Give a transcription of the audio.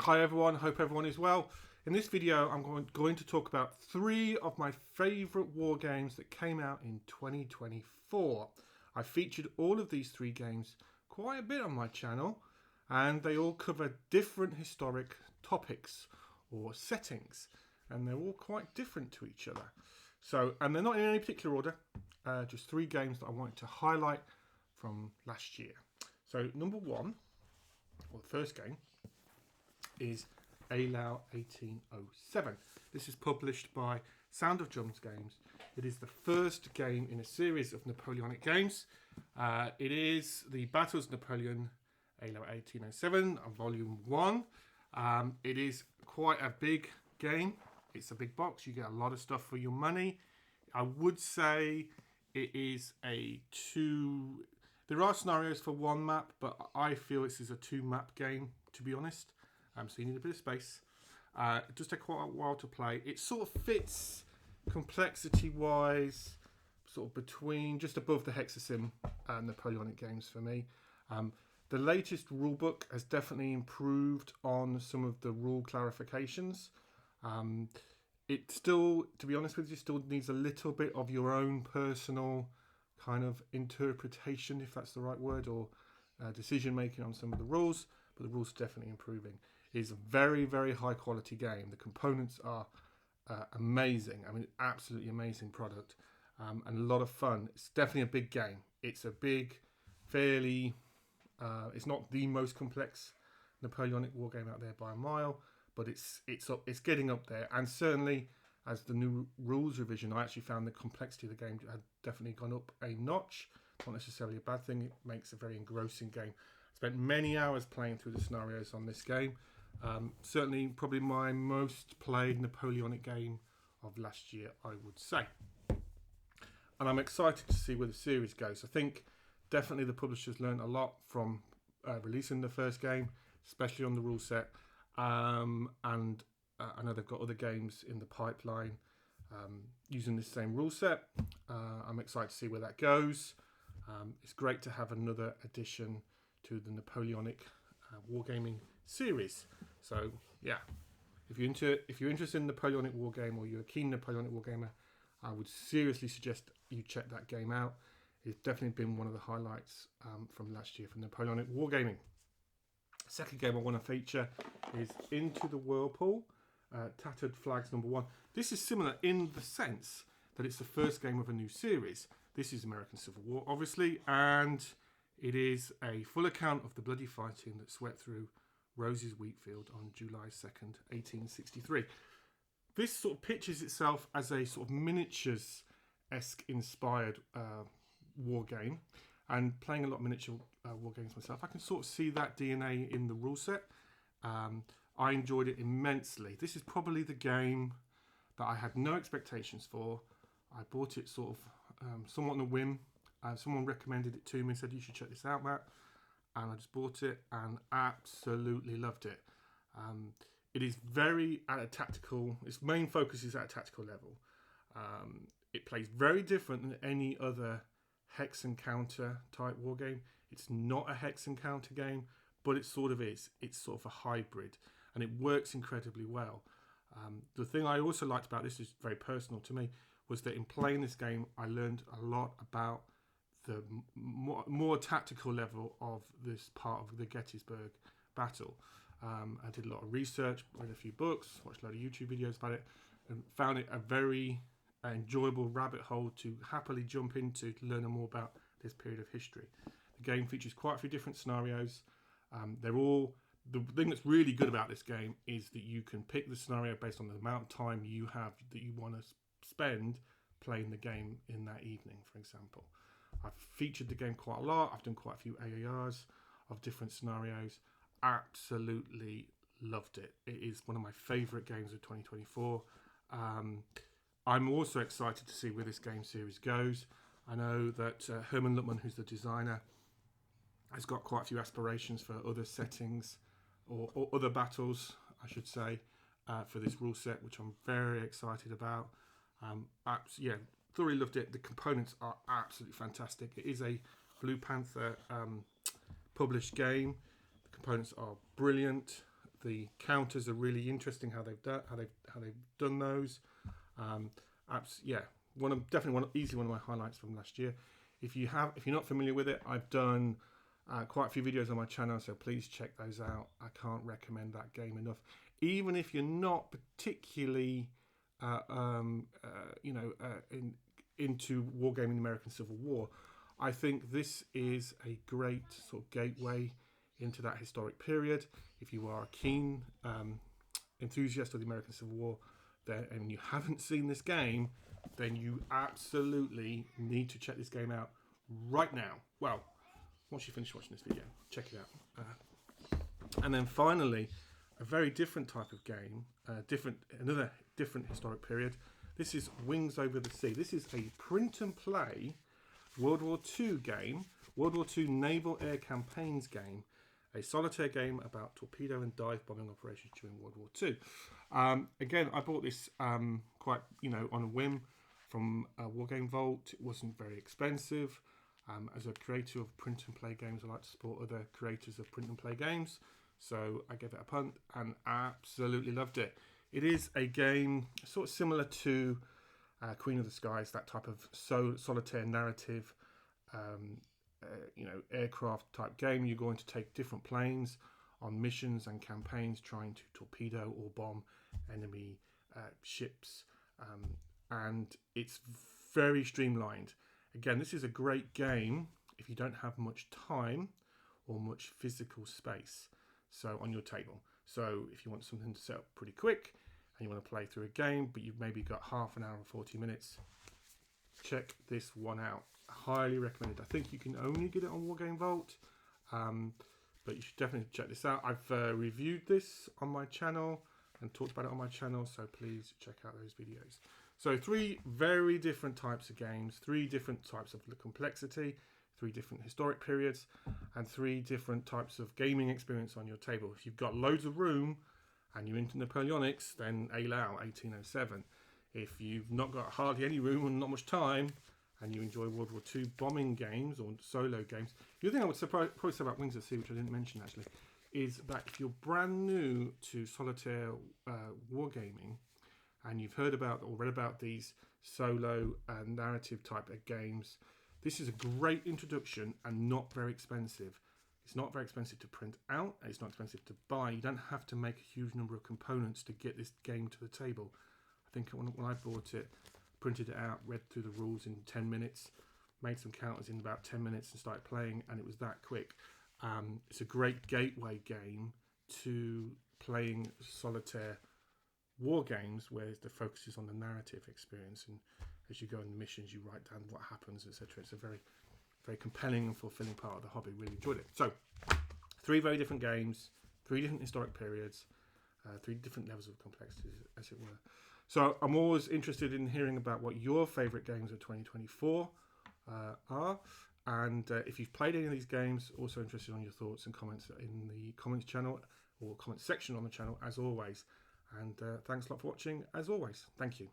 Hi everyone, hope everyone is well. In this video I'm going to talk about 3 of my favourite war games that came out in 2024. I featured all of these 3 games quite a bit on my channel, and they all cover different historic topics or settings, and they're all quite different to each other. So, and they're not in any particular order, just 3 games that I wanted to highlight from last year. So number 1, or the first game, is Eylau 1807. This is published by Sound of Drums Games. It is the first game in a series of Napoleonic games. It is the Battles of Napoleon Eylau 1807, Volume 1. It is quite a big game. It's a big box. You get a lot of stuff for your money. I would say it is a 2... There are scenarios for 1 map, but I feel this is a 2-map game, to be honest. So you need a bit of space. It does take quite a while to play. It sort of fits complexity-wise, sort of between, just above the Hexasim Napoleonic games for me. The latest rulebook has definitely improved on some of the rule clarifications. It still, to be honest with you, still needs a little bit of your own personal kind of interpretation, if that's the right word, or decision making on some of the rules, but the rules are definitely improving. It is a very, very high quality game. The components are amazing. I mean, absolutely amazing product, and a lot of fun. It's definitely a big game. It's a big, fairly, it's not the most complex Napoleonic war game out there by a mile, but it's getting up there. And certainly, as the new rules revision, I actually found the complexity of the game had definitely gone up a notch. Not necessarily a bad thing. It makes a very engrossing game. Spent many hours playing through the scenarios on this game. Certainly, probably my most played Napoleonic game of last year, I would say. And I'm excited to see where the series goes. I think definitely the publishers learned a lot from releasing the first game, especially on the rule set. And I know they've got other games in the pipeline using this same rule set. I'm excited to see where that goes. It's great to have another addition to the Napoleonic wargaming series. So yeah, if you're interested in Napoleonic wargame, or you're a keen Napoleonic wargamer, I would seriously suggest you check that game out. It's definitely been one of the highlights from last year for Napoleonic wargaming. Second game I want to feature is Into the Whirlpool, Tattered Flags number 1. This is similar in the sense that it's the first game of a new series. This is American Civil War, obviously, and it is a full account of the bloody fighting that swept through Rose's wheat field on July 2nd, 1863. This sort of pitches itself as a sort of miniatures-esque inspired war game, and playing a lot of miniature war games myself, I can sort of see that DNA in the rule set. I enjoyed it immensely. This is probably the game that I had no expectations for. I bought it sort of somewhat on a whim. Someone recommended it to me and said, you should check this out, Matt. And I just bought it and absolutely loved it. It is very at a tactical, its main focus is at a tactical level. It plays very different than any other hex encounter type war game. It's not a hex encounter game, but it sort of is. It's sort of a hybrid, and it works incredibly well. The thing I also liked about this, is very personal to me, was that in playing this game, I learned a lot about the more tactical level of this part of the Gettysburg battle. I did a lot of research, read a few books, watched a lot of YouTube videos about it, and found it a very enjoyable rabbit hole to happily jump into to learn more about this period of history. The game features quite a few different scenarios. They're all... The thing that's really good about this game is that you can pick the scenario based on the amount of time you have that you want to spend playing the game in that evening, for example. I've featured the game quite a lot. I've done quite a few AARs of different scenarios. Absolutely loved it. It is one of my favourite games of 2024. I'm also excited to see where this game series goes. I know that Herman Luttman, who's the designer, has got quite a few aspirations for other settings, or other battles, I should say, for this rule set, which I'm very excited about. Yeah, thoroughly loved it. The components are absolutely fantastic. It is a Blue Panther published game. The components are brilliant. The counters are really interesting how they've done those. Yeah, easily one of my highlights from last year. If you're not familiar with it, I've done quite a few videos on my channel, so please check those out. I can't recommend that game enough. Even if you're not particularly, into wargaming, American Civil War, I think this is a great sort of gateway into that historic period. If you are a keen enthusiast of the American Civil War, and you haven't seen this game, then you absolutely need to check this game out right now. Well, once you finish watching this video, check it out. And then finally, a very different type of game, another different historic period. This is Wings Over the Sea. This is a print and play World War II game, World War II Naval Air Campaigns game, a solitaire game about torpedo and dive bombing operations during World War II. Again, I bought this quite, on a whim from Wargame Vault. It wasn't very expensive. As a creator of print and play games, I like to support other creators of print and play games. So I gave it a punt and absolutely loved it. It is a game sort of similar to Queen of the Skies, that type of solitaire narrative, aircraft type game. You're going to take different planes on missions and campaigns trying to torpedo or bomb enemy ships, and it's very streamlined. Again, this is a great game if you don't have much time or much physical space on your table. So if you want something to set up pretty quick and you want to play through a game, but you've maybe got half an hour or 40 minutes, check this one out. Highly recommended. I think you can only get it on Wargame Vault, but you should definitely check this out. I've reviewed this on my channel and talked about it on my channel, so please check out those videos. So 3 very different types of games, 3 different types of complexity, 3 different historic periods, and 3 different types of gaming experience on your table. If you've got loads of room and you're into Napoleonics, then Eilau 1807. If you've not got hardly any room and not much time, and you enjoy World War II bombing games or solo games, the other thing I would probably say about Wings of the Sea, which I didn't mention actually, is that if you're brand new to solitaire wargaming, and you've heard about or read about these solo narrative type of games, this is a great introduction and not very expensive. It's not very expensive to print out, and it's not expensive to buy. You don't have to make a huge number of components to get this game to the table. I think when I bought it, printed it out, read through the rules in 10 minutes, made some counters in about 10 minutes and started playing, and it was that quick. It's a great gateway game to playing solitaire war games where the focus is on the narrative experience, and as you go in the missions you write down what happens, etc. It's a very, very compelling and fulfilling part of the hobby. Really enjoyed it. So 3 very different games, 3 different historic periods, 3 different levels of complexity, as it were. So I'm always interested in hearing about what your favourite games of 2024 are, and if you've played any of these games, also interested on your thoughts and comments in the comments channel or comments section on the channel as always. And thanks a lot for watching as always. Thank you.